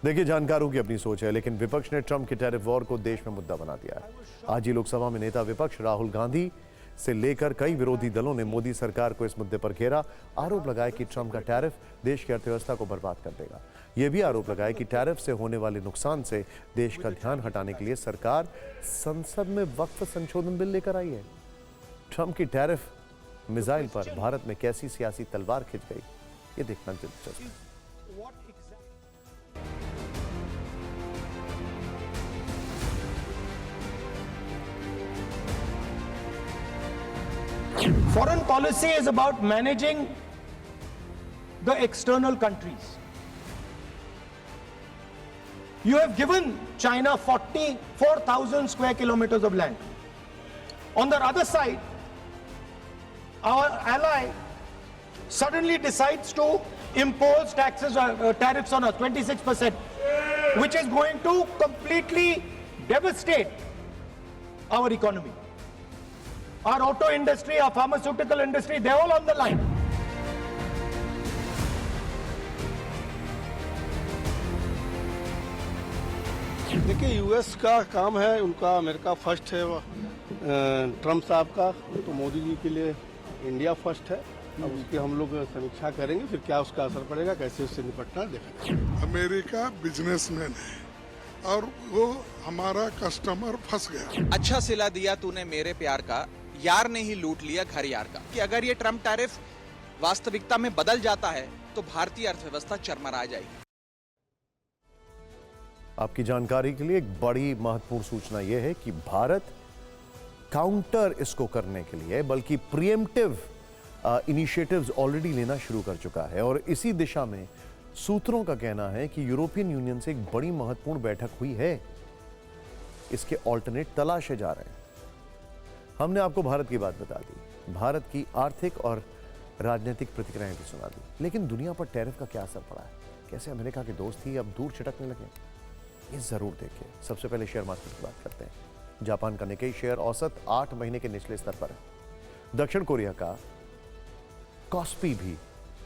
देखिए, जानकारों की अपनी सोच है, लेकिन विपक्ष ने ट्रंप के टैरिफ वॉर को देश में मुद्दा बना दिया है। आज ही लोकसभा में नेता विपक्ष राहुल गांधी से लेकर कई विरोधी दलों ने मोदी सरकार को इस मुद्दे पर घेरा। आरोप लगाया कि ट्रंप का टैरिफ देश की अर्थव्यवस्था को बर्बाद कर देगा। यह भी आरोप लगाया कि टैरिफ से होने वाले नुकसान से देश का ध्यान हटाने के लिए सरकार संसद में वक्फ संशोधन बिल लेकर आई है। ट्रंप की टैरिफ मिसाइल पर भारत में कैसी सियासी तलवार खिंच गई, ये देखना दिलचस्प है। Foreign policy is about managing the external countries. You have given China 44,000 square kilometers of land. On the other side, our ally suddenly decides to impose taxes, tariffs on us, 26%, which is going to completely devastate our economy. Our auto industry, our pharmaceutical industry, they're all on the line. देखिए, US का काम है, उनका America first है, Trump साहब का, तो मोदी जी के लिए इंडिया फर्स्ट है। अब उसकी हम लोग समीक्षा करेंगे, फिर क्या उसका असर पड़ेगा, कैसे उससे निपटना देखेंगे। अमेरिका बिजनेसमैन है और वो हमारा कस्टमर फंस गया। अच्छा सिला दिया तूने मेरे प्यार का, यार ने ही लूट लिया घर यार का। कि अगर ये ट्रम्प टैरिफ वास्तविकता में बदल जाता है तो भारतीय अर्थव्यवस्था चरमरा जाएगी। आपकी जानकारी के लिए एक बड़ी महत्वपूर्ण सूचना यह है कि भारत काउंटर इसको करने के लिए बल्कि प्रीएम्प्टिव इनिशिएटिव्स ऑलरेडी लेना शुरू कर चुका है। और इसी दिशा में सूत्रों का कहना है कि यूरोपियन यूनियन से एक बड़ी महत्वपूर्ण बैठक हुई है। इसके ऑल्टरनेट तलाशे जा रहे हैं। हमने आपको भारत की बात बता दी, भारत की आर्थिक और राजनीतिक प्रतिक्रियाएं भी सुना दी, लेकिन दुनिया पर टैरिफ का क्या असर पड़ा है? कैसे अमेरिका के दोस्त ही अब दूर छिटकने लगे? ये जरूर देखिए। सबसे पहले शेयर मार्केट की बात करते हैं। जापान का निक्केई शेयर औसत 8 महीने के निचले स्तर पर है। दक्षिण कोरिया का कॉस्पी भी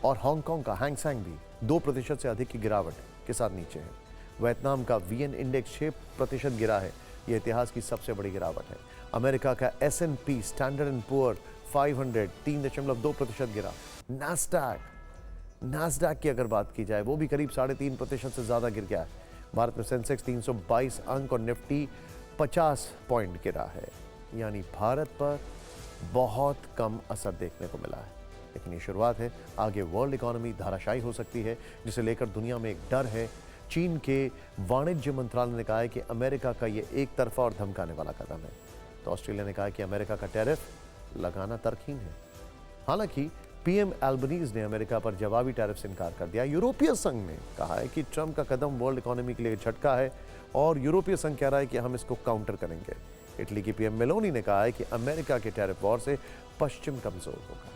और हांगकांग का हैंग सेंग भी 2% से अधिक की गिरावट के साथ नीचे है। वियतनाम का वीएन इंडेक्स 6% गिरा है। यह इतिहास की सबसे बड़ी गिरावट है। अमेरिका का S&P स्टैंडर्ड एंड पुअर 500 3.2% गिरा। नास्डैक की अगर बात की जाए, वो भी करीब 3.5% से ज्यादा गिर गया है। भारत में सेंसेक्स 322 अंक और निफ्टी 50 पॉइंट गिरा है। यानी भारत पर बहुत कम असर देखने को मिला है। लेकिन ये शुरुआत है, आगे वर्ल्ड इकोनॉमी धाराशायी हो सकती है, जिसे लेकर दुनिया में एक डर है। चीन के वाणिज्य मंत्रालय ने कहा है कि अमेरिका का ये एक तरफा और धमकाने वाला कदम है। तो ऑस्ट्रेलिया ने कहा कि अमेरिका का टैरिफ लगाना तर्कहीन है। हालांकि पीएम एल्बनीज ने अमेरिका पर जवाबी टैरिफ से इनकार कर दिया। यूरोपीय संघ ने कहा है कि ट्रंप का कदम वर्ल्ड इकोनॉमी के लिए झटका है और यूरोपीय संघ कह रहा है कि हम इसको काउंटर करेंगे। इटली की पीएम मेलोनी ने कहा है कि अमेरिका के टैरिफ वॉर से पश्चिम कमजोर होगा।